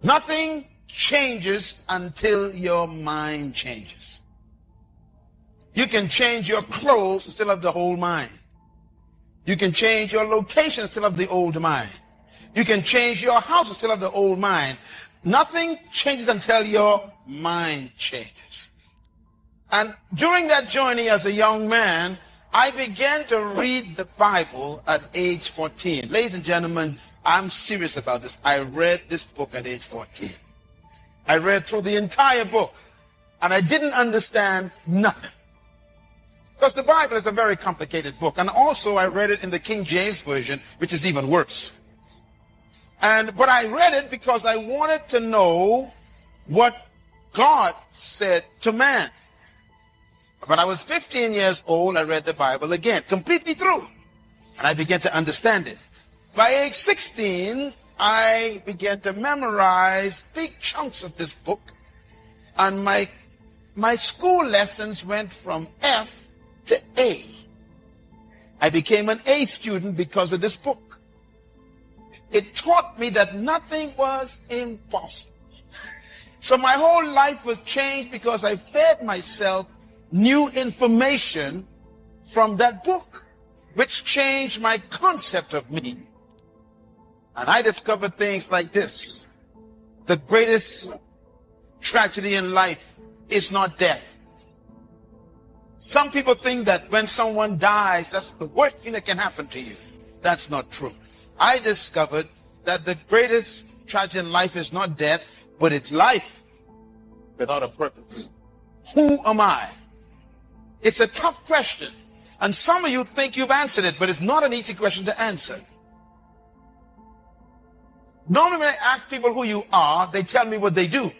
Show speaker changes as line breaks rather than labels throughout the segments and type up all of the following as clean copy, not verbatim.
Nothing changes until your mind changes. You can change your clothes and still have the whole mind. You can change your location and still have the old mind. You can change your house and still have the old mind. Nothing changes until your mind changes. And during that journey as a young man, I began to read the Bible at age 14. Ladies and gentlemen, I'm serious about this. I read this book at age 14. I read through the entire book, and I didn't understand nothing. Because the Bible is a very complicated book. And also I read it in the King James Version, which is even worse. But I read it because I wanted to know what God said to man. When I was 15 years old, I read the Bible again, completely through. And I began to understand it. By age 16, I began to memorize big chunks of this book. And my school lessons went from F to A. I became an A student because of this book. It taught me that nothing was impossible. So my whole life was changed because I fed myself new information from that book, which changed my concept of me. And I discovered things like this. The greatest tragedy in life is not death. Some people think that when someone dies, that's the worst thing that can happen to you. That's not true. I discovered that the greatest tragedy in life is not death, but it's life without a purpose. Who am I? It's a tough question. And some of you think you've answered it, but it's not an easy question to answer. Normally when I ask people who you are, they tell me what they do.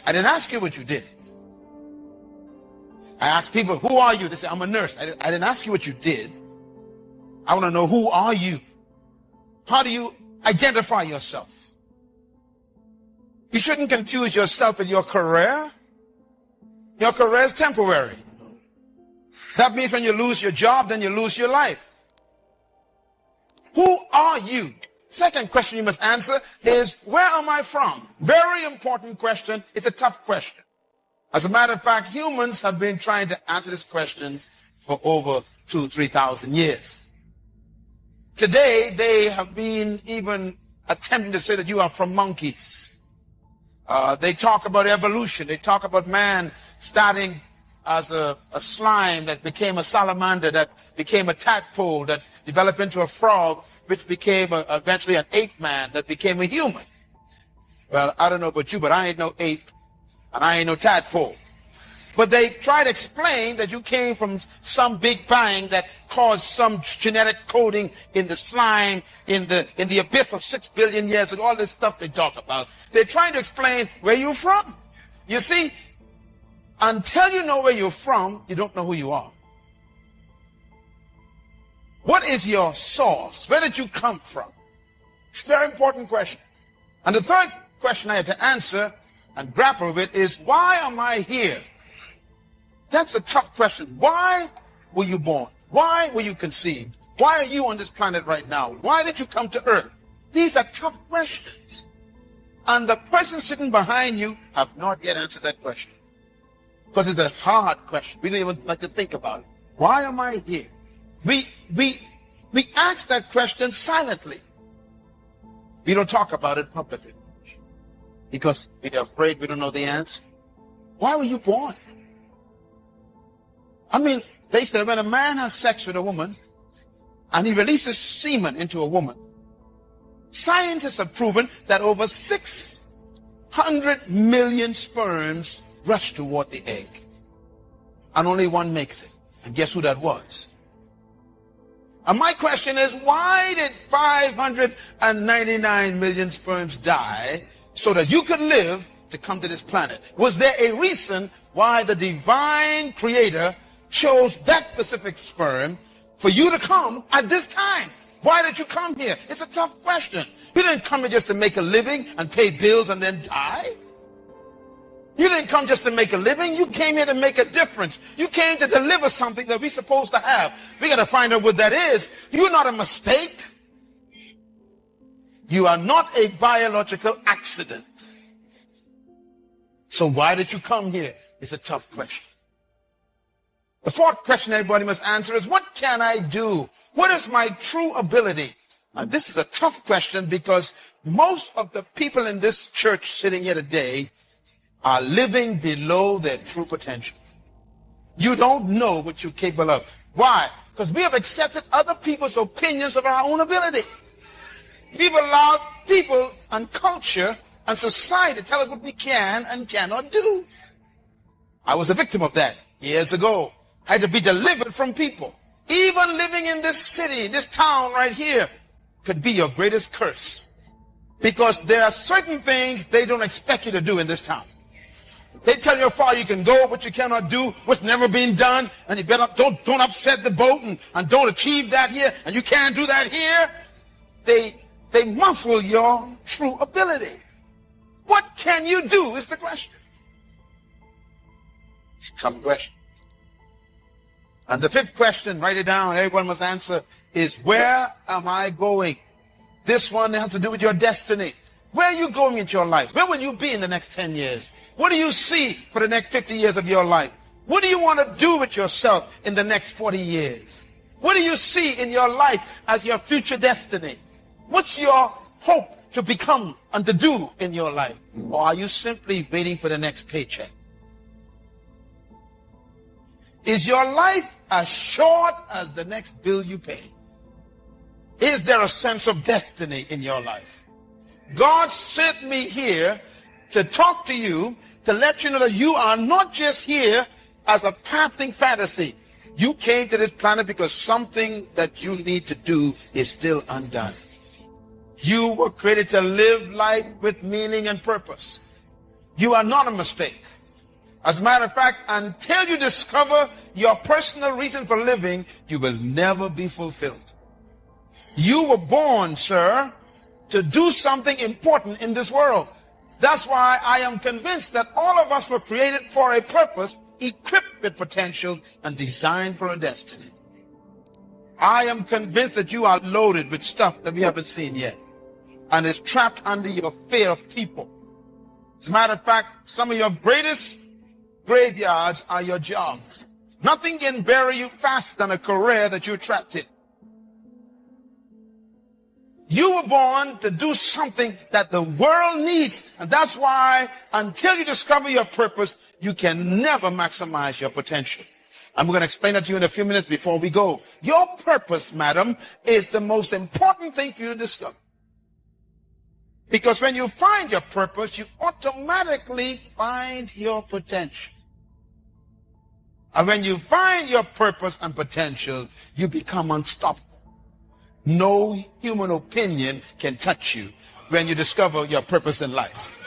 I didn't ask you what you did. I asked people, who are you? They say, I'm a nurse. I didn't ask you what you did. I want to know, who are you? How do you identify yourself? You shouldn't confuse yourself with your career. Your career is temporary. That means when you lose your job, then you lose your life. Who are you? Second question you must answer is, where am I from? Very important question. It's a tough question. As a matter of fact, humans have been trying to answer these questions for over 2,000-3,000 years. Today, they have been even attempting to say that you are from monkeys. They talk about evolution. They talk about man starting as a slime that became a salamander, that became a tadpole, that developed into a frog, which became eventually an ape man, that became a human. Well, I don't know about you, but I ain't no ape, and I ain't no tadpole. But they try to explain that you came from some big bang that caused some genetic coding in the slime, in the abyss of 6 billion years ago, all this stuff they talk about. They're trying to explain where you're from. You see, until you know where you're from, you don't know who you are. What is your source? Where did you come from? It's a very important question. And the third question I had to answer and grapple with is, why am I here? That's a tough question. Why were you born? Why were you conceived? Why are you on this planet right now? Why did you come to earth? These are tough questions. And the person sitting behind you have not yet answered that question. Because it's a hard question. We don't even like to think about it. Why am I here? We ask that question silently. We don't talk about it publicly. Because we are afraid we don't know the answer. Why were you born? I mean, they said when a man has sex with a woman and he releases semen into a woman, scientists have proven that over 600 million sperms rush toward the egg. And only one makes it. And guess who that was? And my question is, why did 599 million sperms die so that you could live to come to this planet? Was there a reason why the divine creator chose that specific sperm for you to come at this time? Why did you come here? It's a tough question. You didn't come here just to make a living and pay bills and then die. You didn't come just to make a living. You came here to make a difference. You came to deliver something that we're supposed to have. We got to find out what that is. You're not a mistake. You are not a biological accident. So why did you come here? It's a tough question. The fourth question everybody must answer is, what can I do? What is my true ability? And this is a tough question because most of the people in this church sitting here today are living below their true potential. You don't know what you're capable of. Why? Because we have accepted other people's opinions of our own ability. We've allowed people and culture and society to tell us what we can and cannot do. I was a victim of that years ago. I had to be delivered from people. Even living in this city, this town right here, could be your greatest curse. Because there are certain things they don't expect you to do in this town. They tell you how far you can go, what you cannot do, what's never been done, and you better don't upset the boat and don't achieve that here, and you can't do that here. They muffle your true ability. What can you do is the question. It's a tough question. And the fifth question, write it down, everyone must answer, is where am I going? This one has to do with your destiny. Where are you going in your life? Where will you be in the next 10 years? What do you see for the next 50 years of your life? What do you want to do with yourself in the next 40 years? What do you see in your life as your future destiny? What's your hope to become and to do in your life? Or are you simply waiting for the next paycheck? Is your life as short as the next bill you pay? Is there a sense of destiny in your life? God sent me here to talk to you, to let you know that you are not just here as a passing fantasy. You came to this planet because something that you need to do is still undone. You were created to live life with meaning and purpose. You are not a mistake. As a matter of fact, until you discover your personal reason for living, you will never be fulfilled. You were born, sir, to do something important in this world. That's why I am convinced that all of us were created for a purpose, equipped with potential, and designed for a destiny. I am convinced that you are loaded with stuff that we haven't seen yet, and is trapped under your fear of people. As a matter of fact, some of your greatest graveyards are your jobs. Nothing can bury you faster than a career that you're trapped in. You were born to do something that the world needs. And that's why until you discover your purpose, you can never maximize your potential. I'm going to explain that to you in a few minutes before we go. Your purpose, madam, is the most important thing for you to discover. Because when you find your purpose, you automatically find your potential. And when you find your purpose and potential, you become unstoppable. No human opinion can touch you when you discover your purpose in life.